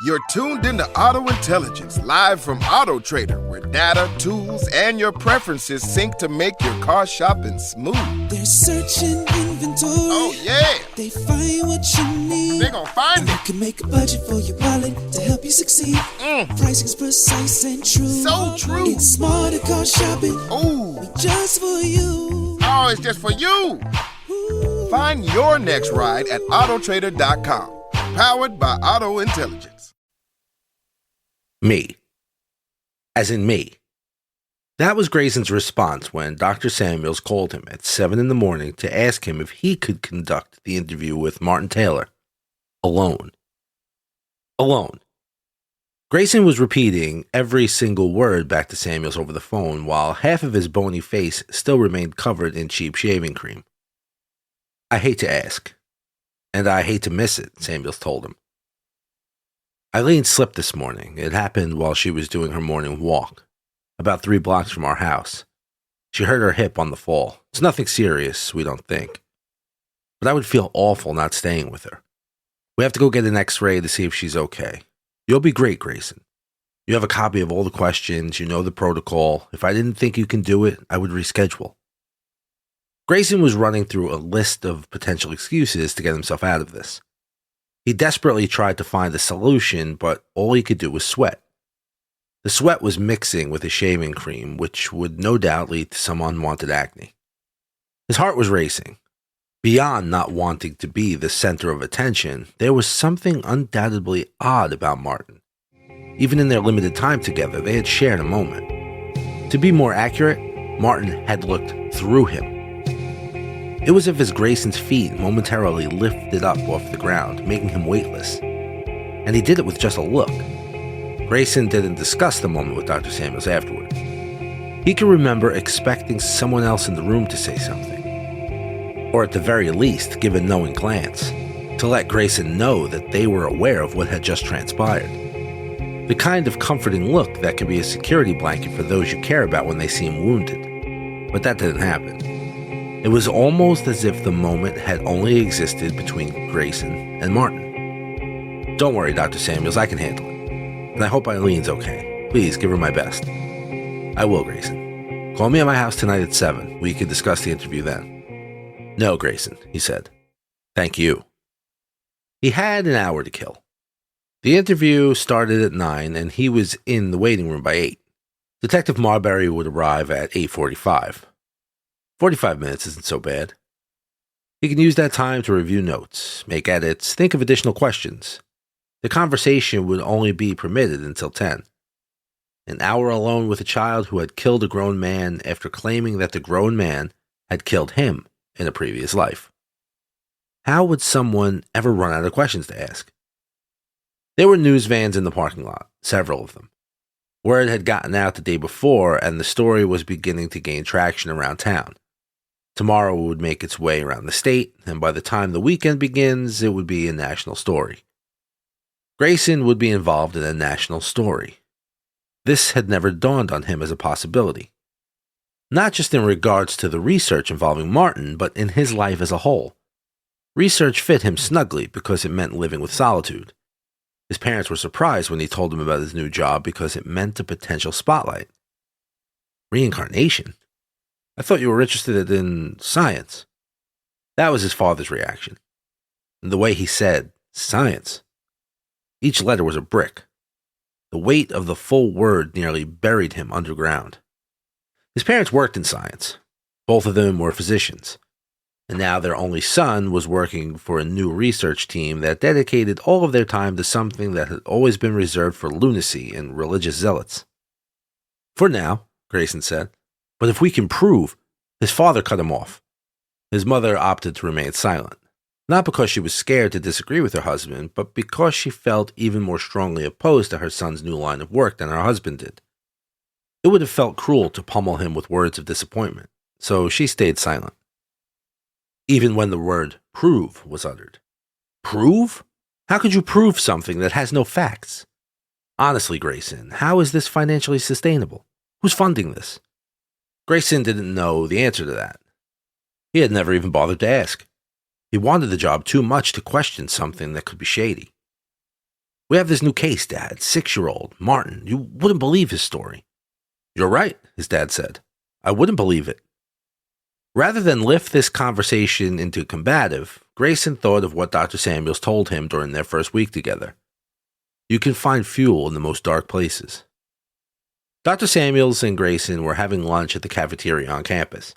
You're tuned into Auto Intelligence, live from Auto Trader, where data, tools, and your preferences sync to make your car shopping smooth. They're searching inventory. Oh, yeah. They find what you need. They're gonna find You it. can make a budget for your wallet to help you succeed. Pricing's precise and true. So true. It's smarter car shopping. Ooh. Just for you. Oh, it's just for you. Ooh. Find your next ride at Autotrader.com. Powered by Auto Intelligence. Me. As in me. That was Grayson's response when Dr. Samuels called him at 7 in the morning to ask him if he could conduct the interview with Martin Taylor. Alone. Alone. Grayson was repeating every single word back to Samuels over the phone while half of his bony face still remained covered in cheap shaving cream. I hate to ask. And I hate to miss it, Samuels told him. Eileen slipped this morning. It happened while she was doing her morning walk, about 3 blocks from our house. She hurt her hip on the fall. It's nothing serious, we don't think. But I would feel awful not staying with her. We have to go get an x-ray to see if she's okay. You'll be great, Grayson. You have a copy of all the questions, you know the protocol. If I didn't think you can do it, I would reschedule. Grayson was running through a list of potential excuses to get himself out of this. He desperately tried to find a solution, but all he could do was sweat. The sweat was mixing with his shaving cream, which would no doubt lead to some unwanted acne. His heart was racing. Beyond not wanting to be the center of attention, there was something undoubtedly odd about Martin. Even in their limited time together, they had shared a moment. To be more accurate, Martin had looked through him. It was as if Grayson's feet momentarily lifted up off the ground, making him weightless. And he did it with just a look. Grayson didn't discuss the moment with Dr. Samuels afterward. He could remember expecting someone else in the room to say something. Or at the very least, give a knowing glance, to let Grayson know that they were aware of what had just transpired. The kind of comforting look that can be a security blanket for those you care about when they seem wounded. But that didn't happen. It was almost as if the moment had only existed between Grayson and Martin. Don't worry, Dr. Samuels, I can handle it. And I hope Eileen's okay. Please give her my best. I will, Grayson. Call me at my house tonight at 7. We can discuss the interview then. No, Grayson, he said. Thank you. He had an hour to kill. The interview started at 9 and he was in the waiting room by 8. Detective Marbury would arrive at 8:45. 45 minutes isn't so bad. He can use that time to review notes, make edits, think of additional questions. The conversation would only be permitted until 10. An hour alone with a child who had killed a grown man after claiming that the grown man had killed him in a previous life. How would someone ever run out of questions to ask? There were news vans in the parking lot, several of them. Word had gotten out the day before, and the story was beginning to gain traction around town. Tomorrow it would make its way around the state, and by the time the weekend begins, it would be a national story. Grayson would be involved in a national story. This had never dawned on him as a possibility. Not just in regards to the research involving Martin, but in his life as a whole. Research fit him snugly because it meant living with solitude. His parents were surprised when he told them about his new job because it meant a potential spotlight. Reincarnation? I thought you were interested in science. That was his father's reaction. And the way he said, science. Each letter was a brick. The weight of the full word nearly buried him underground. His parents worked in science. Both of them were physicians. And now their only son was working for a new research team that dedicated all of their time to something that had always been reserved for lunacy and religious zealots. For now, Grayson said. But if we can prove, his father cut him off. His mother opted to remain silent, not because she was scared to disagree with her husband, but because she felt even more strongly opposed to her son's new line of work than her husband did. It would have felt cruel to pummel him with words of disappointment, so she stayed silent. Even when the word prove was uttered. Prove? How could you prove something that has no facts? Honestly, Grayson, how is this financially sustainable? Who's funding this? Grayson didn't know the answer to that. He had never even bothered to ask. He wanted the job too much to question something that could be shady. "We have this new case, Dad. 6-year-old, Martin. You wouldn't believe his story." "You're right," his dad said. "I wouldn't believe it." Rather than lift this conversation into combative, Grayson thought of what Dr. Samuels told him during their first week together. You can find fuel in the most dark places. Dr. Samuels and Grayson were having lunch at the cafeteria on campus.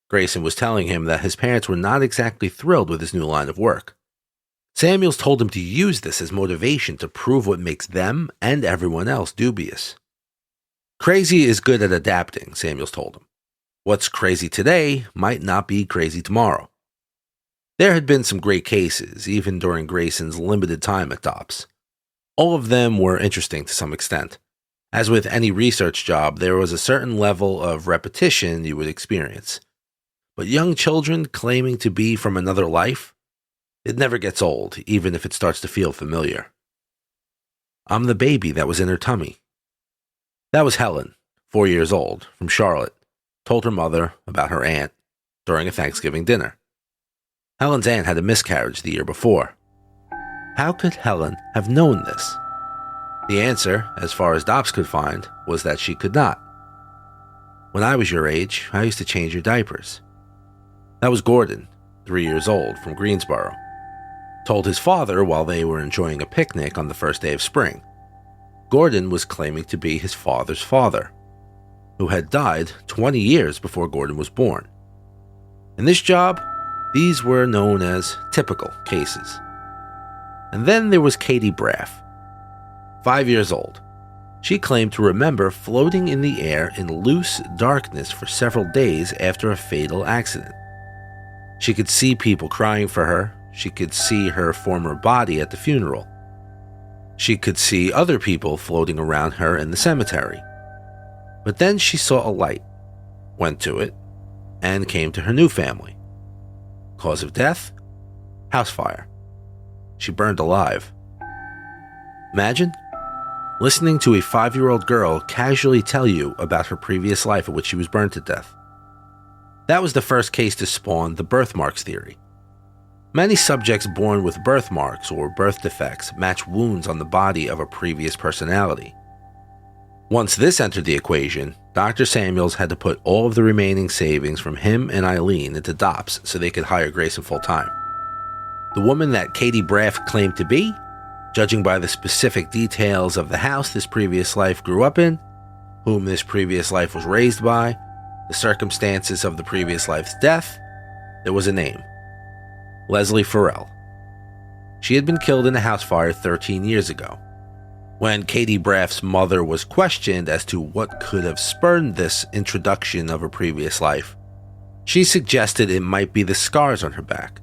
Grayson was telling him that his parents were not exactly thrilled with his new line of work. Samuels told him to use this as motivation to prove what makes them and everyone else dubious. "Crazy is good at adapting," Samuels told him. "What's crazy today might not be crazy tomorrow." There had been some great cases, even during Grayson's limited time at DOPS. All of them were interesting to some extent. As with any research job, there was a certain level of repetition you would experience. But young children claiming to be from another life, it never gets old, even if it starts to feel familiar. "I'm the baby that was in her tummy." That was Helen, 4 years old, from Charlotte, told her mother about her aunt during a Thanksgiving dinner. Helen's aunt had a miscarriage the year before. How could Helen have known this? The answer, as far as DOPS could find, was that she could not. "When I was your age, I used to change your diapers." That was Gordon, 3 years old, from Greensboro, told his father while they were enjoying a picnic on the first day of spring. Gordon was claiming to be his father's father, who had died 20 years before Gordon was born. In this job, these were known as typical cases. And then there was Katie Braff, 5 years old. She claimed to remember floating in the air in loose darkness for several days after a fatal accident. She could see people crying for her. She could see her former body at the funeral. She could see other people floating around her in the cemetery. But then she saw a light, went to it, and came to her new family. Cause of death? House fire. She burned alive. Imagine listening to a 5-year-old girl casually tell you about her previous life in which she was burned to death. That was the first case to spawn the birthmarks theory. Many subjects born with birthmarks or birth defects match wounds on the body of a previous personality. Once this entered the equation, Dr. Samuels had to put all of the remaining savings from him and Eileen into DOPS so they could hire Grayson full-time. The woman that Katie Braff claimed to be, judging by the specific details of the house this previous life grew up in, whom this previous life was raised by, the circumstances of the previous life's death, there was a name. Leslie Farrell. She had been killed in a house fire 13 years ago. When Katie Braff's mother was questioned as to what could have spurred this introduction of a previous life, she suggested it might be the scars on her back.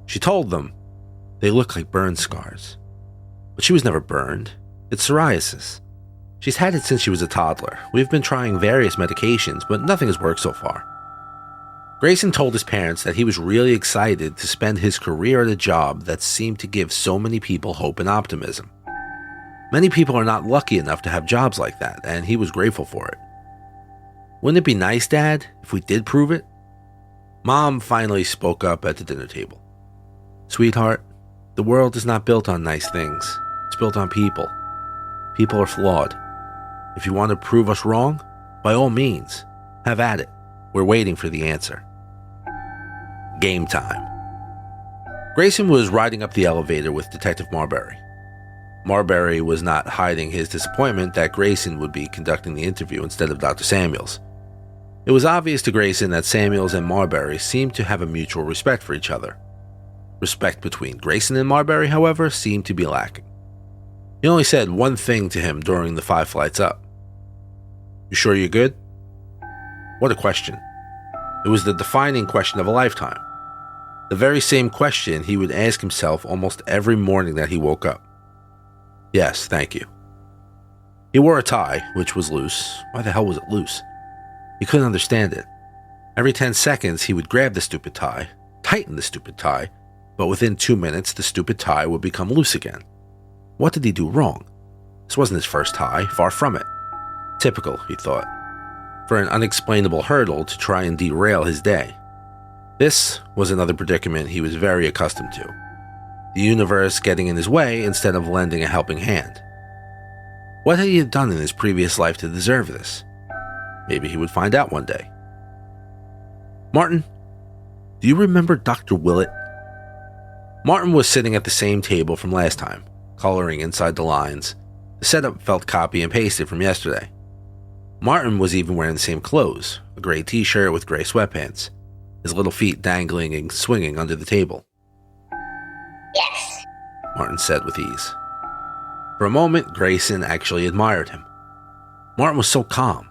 She told them they look like burn scars. But she was never burned. It's psoriasis. She's had it since she was a toddler. We've been trying various medications, but nothing has worked so far. Grayson told his parents that he was really excited to spend his career at a job that seemed to give so many people hope and optimism. Many people are not lucky enough to have jobs like that, and he was grateful for it. "Wouldn't it be nice, Dad, if we did prove it?" Mom finally spoke up at the dinner table. "Sweetheart, the world is not built on nice things. It's built on people. People are flawed. If you want to prove us wrong, by all means, have at it. We're waiting for the answer." Game time. Grayson was riding up the elevator with Detective Marbury. Marbury was not hiding his disappointment that Grayson would be conducting the interview instead of Dr. Samuels. It was obvious to Grayson that Samuels and Marbury seemed to have a mutual respect for each other. Respect between Grayson and Marbury, however, seemed to be lacking. He only said one thing to him during the 5 flights up. "You sure you're good?" What a question. It was the defining question of a lifetime. The very same question he would ask himself almost every morning that he woke up. "Yes, thank you." He wore a tie, which was loose. Why the hell was it loose? He couldn't understand it. Every 10 seconds, he would grab the stupid tie, tighten the stupid tie, but within 2 minutes, the stupid tie would become loose again. What did he do wrong? This wasn't his first tie, far from it. Typical, he thought, for an unexplainable hurdle to try and derail his day. This was another predicament he was very accustomed to. the universe getting in his way instead of lending a helping hand. What had he done in his previous life to deserve this? Maybe he would find out one day. Martin, do you remember Dr. Willett? Martin was sitting at the same table from last time, coloring inside the lines. The setup felt copy and pasted from yesterday. Martin was even wearing the same clothes, a gray t-shirt with gray sweatpants, his little feet dangling and swinging under the table. Yes, Martin said with ease. For a moment, Grayson actually admired him. Martin was so calm.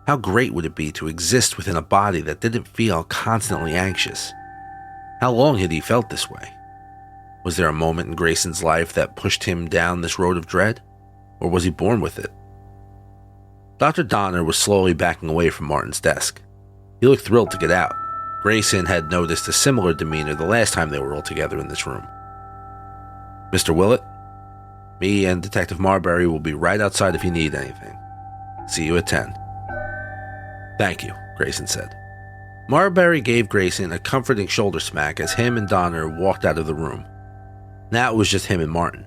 How great would it be to exist within a body that didn't feel constantly anxious? How long had he felt this way? Was there a moment in Grayson's life that pushed him down this road of dread? Or was he born with it? Dr. Donner was slowly backing away from Martin's desk. He looked thrilled to get out. Grayson had noticed a similar demeanor the last time they were all together in this room. Mr. Willett, me and Detective Marbury will be right outside if you need anything. See you at 10. Thank you, Grayson said. Marbury gave Grayson a comforting shoulder smack as him and Donner walked out of the room. Now it was just him and Martin.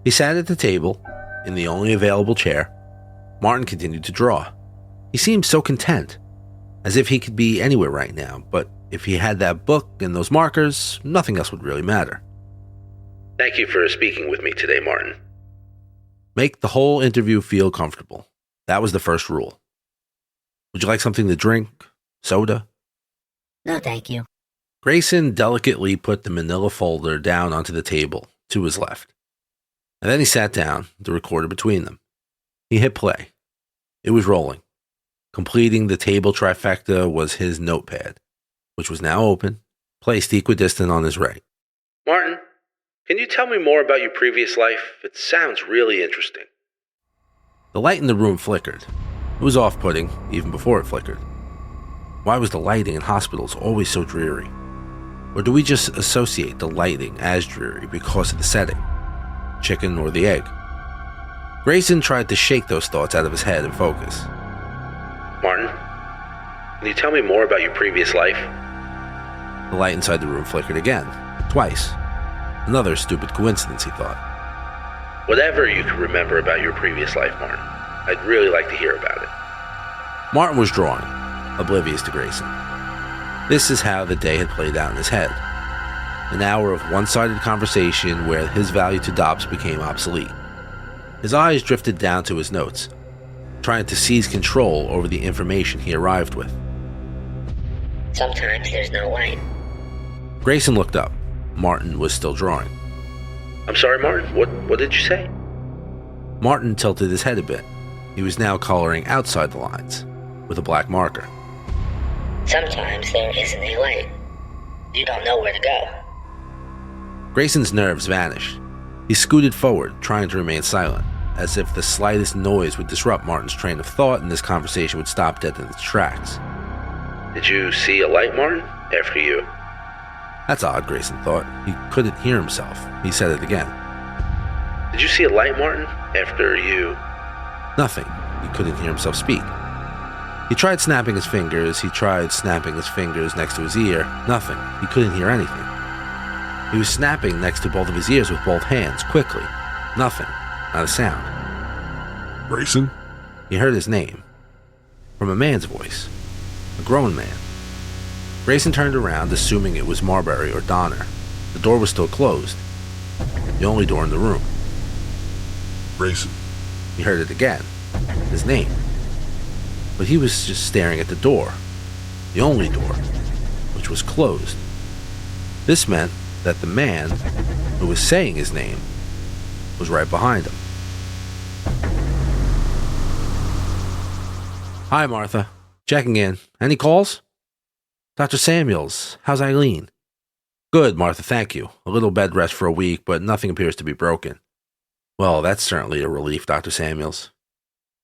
He sat at the table, in the only available chair. Martin continued to draw. He seemed so content, as if he could be anywhere right now, but if he had that book and those markers, nothing else would really matter. Thank you for speaking with me today, Martin. Make the whole interview feel comfortable. That was the first rule. Would you like something to drink? Soda? no thank you. Grayson delicately put the manila folder down onto the table to his left. And then he sat down, the recorder between them. He hit play. It was rolling. Completing the table trifecta was his notepad, which was now open, placed equidistant on his right. Martin, can you tell me more about your previous life? It sounds really interesting. The light in the room flickered. It was off-putting, even before it flickered. Why was the lighting in hospitals always so dreary? Or do we just associate the lighting as dreary because of the setting? Chicken or the egg? Grayson tried to shake those thoughts out of his head and focus. Martin, can you tell me more about your previous life? The light inside the room flickered again, twice. Another stupid coincidence, he thought. Whatever you can remember about your previous life, Martin, I'd really like to hear about it. Martin was drawing, oblivious to Grayson. This is how the day had played out in his head. An hour of one-sided conversation where his value to Dobbs became obsolete. His eyes drifted down to his notes, trying to seize control over the information he arrived with. Sometimes there's no light. Grayson looked up. Martin was still drawing. I'm sorry, Martin, what did you say? Martin tilted his head a bit. He was now coloring outside the lines, with a black marker. Sometimes there isn't a light. You don't know where to go. Grayson's nerves vanished. He scooted forward, trying to remain silent, as if the slightest noise would disrupt Martin's train of thought and this conversation would stop dead in its tracks. Did you see a light, Martin, after you? That's odd, Grayson thought. He couldn't hear himself. He said it again. Did you see a light, Martin, after you? Nothing. He couldn't hear himself speak. He tried snapping his fingers. He tried snapping his fingers next to his ear. Nothing. He couldn't hear anything. He was snapping next to both of his ears with both hands, quickly. Nothing. Not a sound. Grayson? He heard his name. From a man's voice. A grown man. Grayson turned around, assuming it was Marbury or Donner. The door was still closed. The only door in the room. Grayson. He heard it again. His name. But he was just staring at the door. The only door. Which was closed. This meant that the man who was saying his name was right behind him. Hi, Martha. Checking in. Any calls? Dr. Samuels, how's Eileen? Good, Martha, thank you. A little bed rest for a week, but nothing appears to be broken. Well, that's certainly a relief, Dr. Samuels.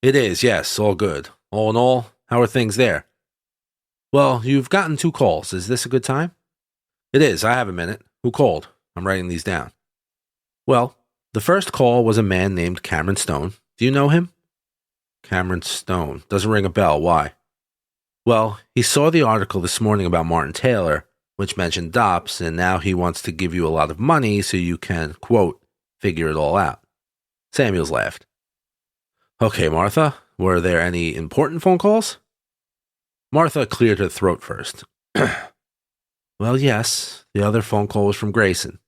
It is, yes, all good. All in all, how are things there? Well, you've gotten 2 calls. Is this a good time? It is, I have a minute. Who called? I'm writing these down. Well, the first call was a man named Cameron Stone. Do you know him? Cameron Stone. Doesn't ring a bell. Why? Well, he saw the article this morning about Martin Taylor, which mentioned Dops, and now he wants to give you a lot of money so you can, quote, figure it all out. Samuels laughed. Okay, Martha, were there any important phone calls? Martha cleared her throat first. Well, yes, the other phone call was from Grayson.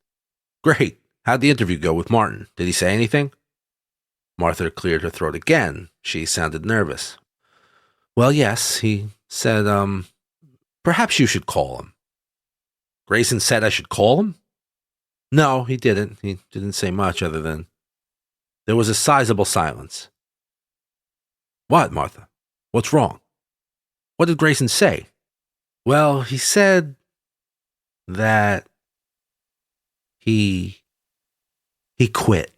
Great. How'd the interview go with Martin? Did he say anything? Martha cleared her throat again. She sounded nervous. Well, yes, he said, perhaps you should call him. Grayson said I should call him? No, he didn't. He didn't say much other than... There was a sizable silence. What, Martha? What's wrong? What did Grayson say? Well, he said that he quit.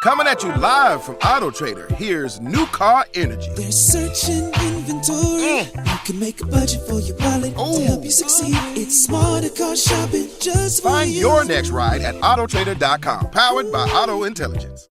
Coming at you live from Auto Trader, here's New Car Energy. They're searching inventory. You can make a budget for your wallet to help you succeed. It's smarter car shopping just for Find you. your next ride at Autotrader.com, powered by Auto Intelligence.